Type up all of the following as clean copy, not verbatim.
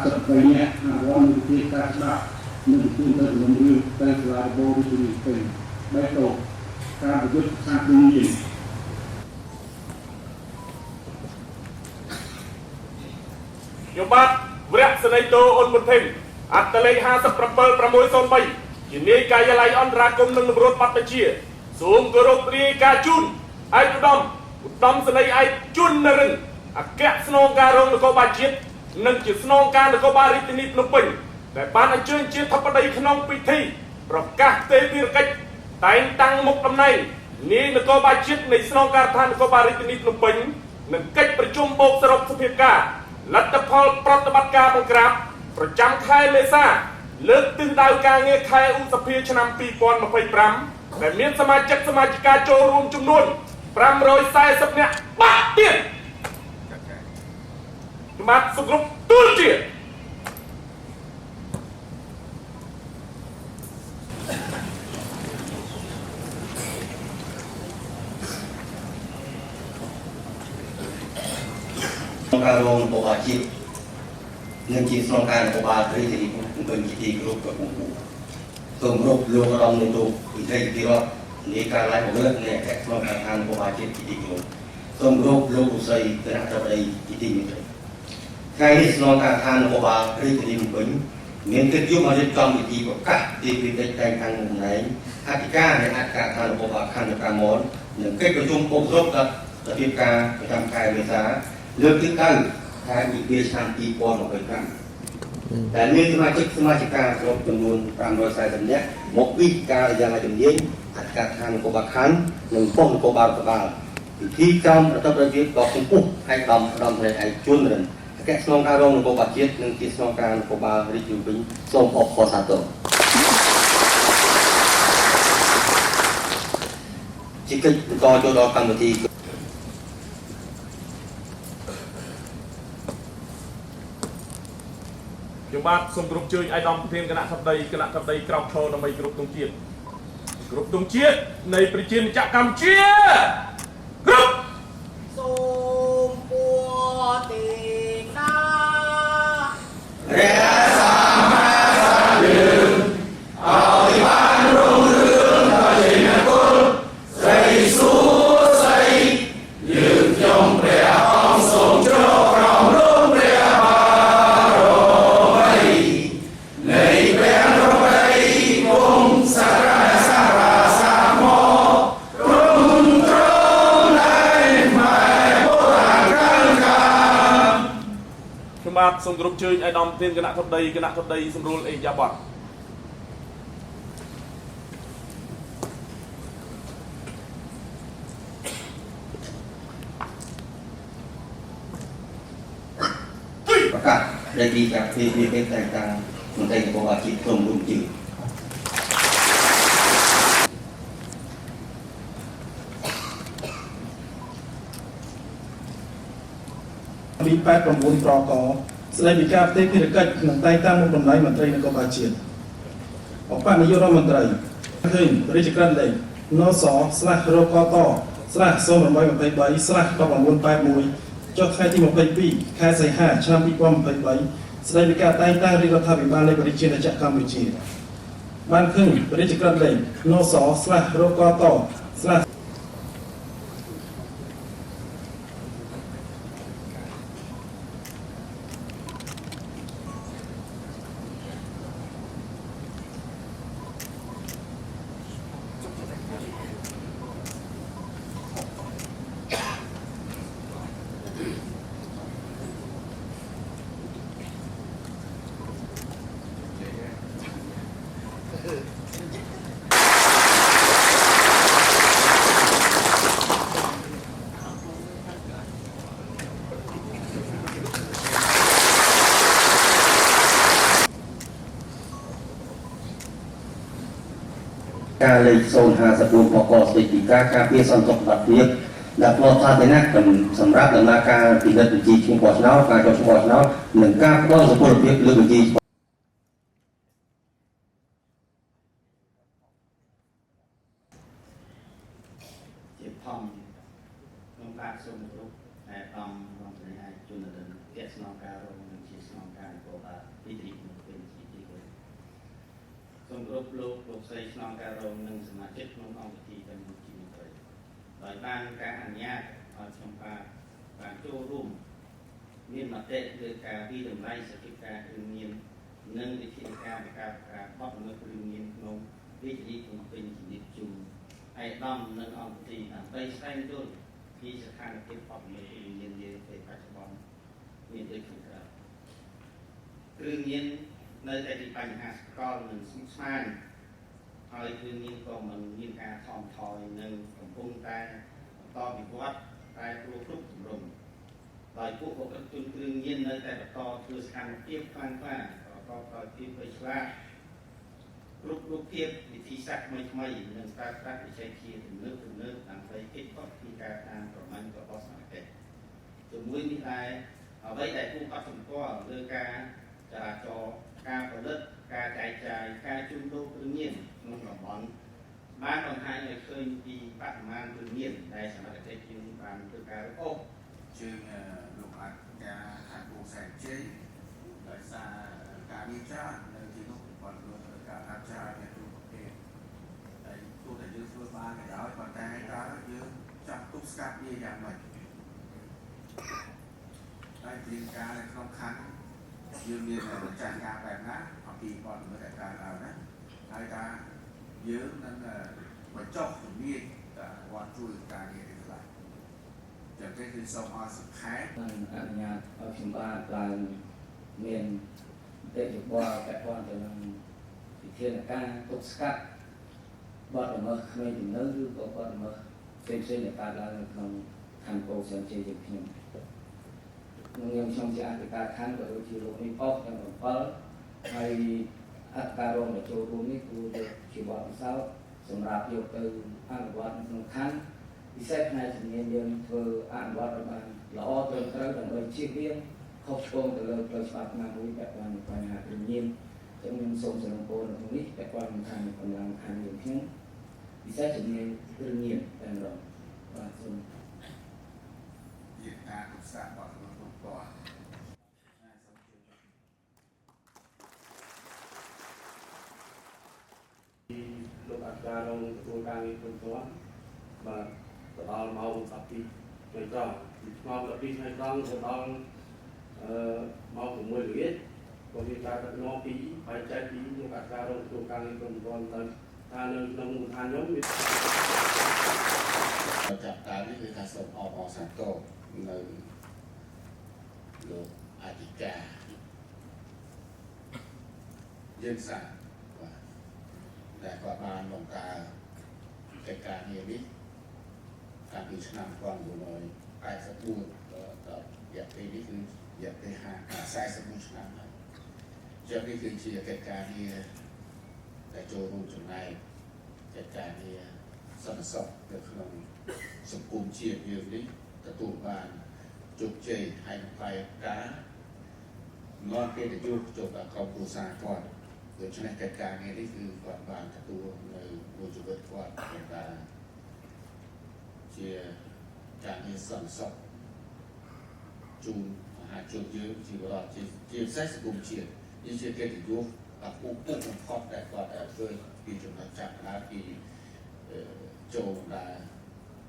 33 នាក់អារម្មណ៍វិធីការស្ដាប់និងជួនទៅលំរឿទៅសាលាបូរីទូរីពេញបេះដូងការប្រយុទ្ធសាស្ត្រវិញ្ញាណខ្ញុំបាទវរៈសេនីយ៍តូអ៊ុនមុនធីមអត្តលេខ57603ជានាយការិយាល័យអន្តរាគមន៍និងតម្រួតបាត់បញ្ជាសូមគោរពរាយការណ៍ជូនឯកឧត្តមសេនីយ៍ឯកជួននរិនអគ្គស្នងការរងនគរបាលជាតិនិងជាស្នងការនគរបាលរាជធានីភ្នំពេញដែលបានអញ្ជើញជាធិបតីក្នុងពិធីប្រកាសទេវីរកិច្ចតែងតាំងមុខតំណែងនាយនគរបាលជាតិនៃស្នងការដ្ឋាននគរបាលរាជធានីភ្នំពេញនិងកិច្ចប្រជុំបូកសរុបសភាពការលទ្ធផលប្រតិបត្តិការបង្ក្រាបប្រចាំខែមេសាលើកទិសដៅការងារខែឧសភាឆ្នាំ2025ដែលមានសមាជិកាចូលរួមចំនួន540នាក់បាក់ទៀតបាទសុគ្រប់ទូលជាការរងរបស់ជាតិនឹងជាស្នងការនគរបាលរាជធានីភ្នំពេញជាទីគោរពដ៏ខ្ពស់សូមគោរពលោករដ្ឋមន្ត្រីវិទ្យាធិរដ្ឋនៃការឡាយបង្រើនៃអគ្គស្នងការដ្ឋាននគរបាលជាតិជាទីគោរពសូមគោរពលោកលោកស្រីគណៈរដ្ឋមន្ត្រីជាទីមេត្រីថ្ងៃនេះស្នងការដ្ឋាននគរបាលរាជធានីភ្នំពេញមានកិត្តិយសមករៀបចំពិធីប្រកាសទីពីកិច្ចតែងតាំងតំណែងអធិការនៃអគ្គការដ្ឋាននគរបាលខណ្ឌកាមននិងកិច្ចប្រជុំបូកសរុបដល់សភាពការប្រចាំខែមេសាលើកទី9ខែវិច្ឆិកាឆ្នាំ2025ដែលមានសមាជិកាគ្រប់ចំនួន540នាក់មកពីការិយាល័យជំនាញអធិការដ្ឋាននគរបាលខណ្ឌនិងប៉ុស្តិ៍នគរបាលរដ្ឋបាលពិធីចំប្រតិបត្តិភាពដ៏ខ្ពស់ឯកឧត្តមសេនីយ៍ឯកជួនរិនអគ្គស្នងការរងនគរបាលជាតិនិងជាស្នងការនគរបាលរាជធានីវិញសូមអបអរសាទរជាកិច្ចបន្តចូលដល់កម្មវិធីខ្ញុំបាទសូមគោរពជើញឯកឧត្តមប្រធានគណៈធិបតីក្រមឈរដើម្បីគ្រប់ទងជាតិនៃប្រជាជាតិកម្ពុជាគ្រប់សូមពួរទេណាព្រះសម្មាសម្ពុទ្ធឲ្យបានរុងរឿងដល់ជាមង្គលស្រីសួស្ដីយើងខ្ញុំព្រះអង្គសូមជ្រកក្រោមរងព្រះបារមីនៃព្រះរបីគង់សក្ការៈសាមោព្រមត្រង់នៃម៉ែបុរាណខ្ញុំបាទសូមគោរពជើញឯកឧត្តមប្រធានគណៈធិបតីសម្រួលអេយ៉ាបតប្រកាសដែលពីការពីពេលតែងតាំងមន្ត្រីនគរបាលជាតិក្រុមរួមជឿពី89ប្រកស្ដីពីការផ្ទេរភារកិច្ចក្នុងតែងតាំងមុខតំណែងមន្ត្រីនគរបាលជាតិអបនាយករដ្ឋមន្ត្រីឃើញរាជក្រឹត្យលេខនស/រកត/0823/1981ចុះថ្ងៃទី22ខែសីហាឆ្នាំ2023ស្ដីពីការតែងតាំងរាជរដ្ឋាភិបាលនៃប្រជាជាតិកម្ពុជាបានឃើញរាជក្រឹត្យលេខនស/រកត/ការលេខ054បកស្ដីពីការការពារសន្តិសុខភាពដែលផ្ដល់ថាណាសម្រាប់ដំណើរការពិនិត្យបញ្ជីឈ្មោះបោះឆ្នោតការចុះឈ្មោះបោះឆ្នោតនិងការផ្ដល់សុពលភាពលើបញ្ជីជាផំក្នុងការសូមគោរព តែតំក្នុងស្នេហាជនរិនគេស្នងការរងនឹងជាស្នងការក៏បាទពីទីនោះពេលជាទីគោរពសូមគោរពលោកស្រីស្នងការរងនិងសមាជិកក្នុងអង្គពិធីទាំងមូលជាត្រីដោយបានការអនុញ្ញាតឲ្យខ្ញុំបានចូលរួមមានមតិលើការវិតម្លៃសកម្មភាពគ្រឿងញៀននិងវិធានការបបល្មើសគ្រឿងញៀនក្នុងរាជធានីភ្នំពេញជំរាបជូនឯកឧត្តមនិងអង្គពិធីដើម្បីស្វែងយល់ពីស្ថានភាពបបល្មើសគ្រឿងញៀននាពេលបច្ចុប្បន្នមានដូចខាងក្រោមគ្រឿងញៀននៅតែជាបញ្ហាសកលនិងស្មុគស្មាញហើយគ្រឿងញៀនក៏មិនមានការថមថយនិងកំពុងតែបន្តវិវត្តតែគ្រប់ទម្រង់ដោយពួកបុគ្គលិកជនគ្រឿងញៀននៅតែបន្តធ្វើសកម្មភាពខ្លាំងក្លាប្រកបដោយភាពវៃឆ្លាតគ្រប់រូបភាពវិធីសាស្ត្រថ្មីៗនិងការប្រាក់វិជ័យជាទំនើបដើម្បីគេចផុតពីការតាមប្រមាញ់របស់សមត្ថកិច្ចជាមួយនេះដែរអ្វីដែលពួកគាត់សម្គាល់លើការចរាចរណ៍ការផលិតការចែកចាយការជួញដូរគ្រឿងញៀនក្នុងតំបន់បានបង្ហាញឲ្យឃើញពីបរិមាណគ្រឿងញៀនដែលសមត្ថកិច្ចយើងបានធ្វើការរកអូសជើងលោកអាចការខាងគូសែនជ័យដោយសារការវិចារនៅទីនោះគាត់luônការអាចារ្យអ្នកទូប្រទេសហើយទោះតែយើងធ្វើបានក៏ដោយប៉ុន្តែតើយើងចាប់ទប់ស្កាត់វាយ៉ាងម៉េចហើយពីការនៅក្នុងខណ្ឌយើងមានចាត់ការបែបណាអំពីបទល្មើសដែលកើតឡើងណាហើយថាយើងនឹងបញ្ចុះជំនាញតើគាត់ជួយការងារនេះខ្លះចឹងទេគឺសូមឲ្យសង្ខេបនឹងអនុញ្ញាតឲ្យខ្ញុំបានឡើងមានទេយោបល់ពាក់ព័ន្ធទៅនឹងវិធានការទប់ស្កាត់បទល្មើសក្មេងទំនើបឬក៏បទល្មើសផ្សេងៗដែលកើតឡើងនៅក្នុងខណ្ឌពោធិ៍សែនជ័យយើងខ្ញុំជាអធិការខណ្ឌក៏ដូចជាលោកនេះផងទាំង7ហើយអធិការរងដែលចូលរួមនេះគឺជាបទពិសោធន៍សម្រាប់យកទៅអនុវត្តក្នុងខណ្ឌពិសេសផ្នែកជំនាញយើងធ្វើអនុវត្តឲ្យបានល្អត្រឹមត្រូវដើម្បីជៀសវាងខុសឆ្គងទៅលើផ្លូវច្បាប់ណាមួយពាក់ព័ន្ធនឹងបញ្ហាគ្រឿងញៀនចឹងខ្ញុំសូមសរុបពលក្នុងនេះពាក់ព័ន្ធនឹងខាងកម្លាំងខាងយើងខ្ញុំពិសេសជំនាញគ្រឿងញៀនតែម្ដងបាទសូមជាការទប់ស្កាត់បទល្មើសគ្រប់គ្រាន់លោកអធិការរងទទួលការងារគ្រប់គ្រាន់បាទទៅដល់ម៉ោង12ថ្ងៃត្រង់ពីម៉ោង12ថ្ងៃត្រង់ទៅដល់ម៉ោង6ល្ងាចក៏មានការដឹកនាំពីបែងចែកពីលោកអធិការរងទទួលការងារគ្រប់គ្រាន់ទៅថានៅក្នុងមូលដ្ឋានខ្ញុំមានចាប់តាមនេះគឺថាសូមអបអរសាទរនៅលោកអធិការយើងសាបាទដែលគាត់បានបង្កើតកិច្ចការងារនេះតាំងពីឆ្នាំ1984ដល់រយៈពេលនេះគឺរយៈពេល41ឆ្នាំហើយជាងនេះគឺជាកិច្ចការងារដែលចូលរួមចំណែកកិច្ចការងារសន្តិសុខនៅក្នុងសង្គមជាតិយើងនេះទទួលបានជោគជ័យហើយនឹងផ្លែផ្កានាំកិត្តិយសចូលដល់ក្រុមគ្រួសារគាត់ដូច្នេះកិច្ចការងារនេះគឺគាត់បានទទួលនៅមួយជីវិតគាត់ដែលជាការងារសន្តិសុខជូនមហាជនយើងជីវរដ្ឋជាពិសេសសង្គមជាតិនេះជាកិត្តិយសដល់ពុកបំផុតដែលគាត់ធ្វើពីចំណុចចាប់ដើមពីចូលដល់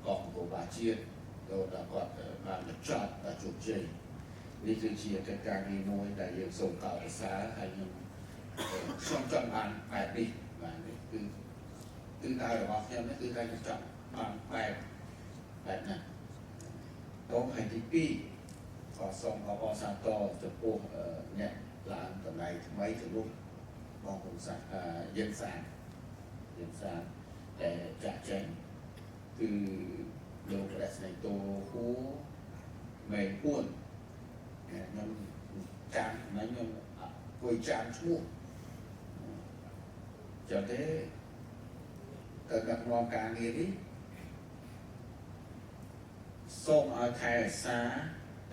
កងគោបាជាតិដល់គាត់បានបញ្ចប់ដល់ជោគជ័យនេះគឺជាកិច្ចការងារមួយដែលយើងសូមកោតសរសើរហើយខ្ញុំចង់បានបែបនេះបាទនេះគឺការរបស់ខ្ញុំនេះគឺការចង់បានបែបណាដល់ថ្ងៃទី2ក៏សូមអបអរសាទរចំពោះអ្នកឡើងតំណែងថ្មីទៅនោះបងប្អូនសាស្ត្រយើងសាតែចាក់ចែងគឺលោករស្មីតូហួរមេពួនខ្ញុំចាំខ្ញុំគួយចាំឈ្មោះចឹងទេទៅដឹកនាំការងារនេះសូមឲ្យថែរក្សា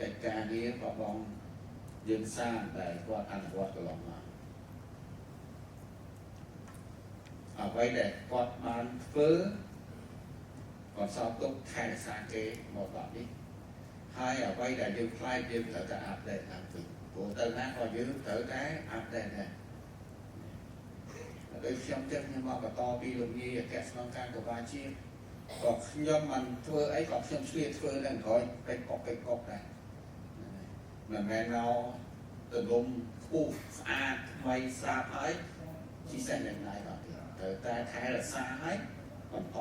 កិច្ចការងាររបស់បងយើងសានដែលគាត់អនុវត្តកន្លងមកអ្វីដែលគាត់បានធ្វើគាត់សោតទុកថែរក្សាគេមកដល់នេះហ ហើយអ្វីដែលយើងខ្លាចយើងត្រូវតែអាប់ដេតឡើងវិញព្រោះទៅណាក៏យើងត្រូវតែអាប់ដេតដែរដោយខ្ញុំចិត្តខ្ញុំមកបន្តពីលោកយាយអគ្គស្នងការកបាជាតិក៏ខ្ញុំមិនធ្វើអីក៏ខ្ញុំឆ្លៀតធ្វើនឹងក្រោយពេកកុកដែរមិនមែនមកទលំខ្ពស់ស្អាតថ្មីស្រាប់ហើយជីសេះនឹងណៃដល់ត្រូវតែថែរក្សាឲ្យបន្ត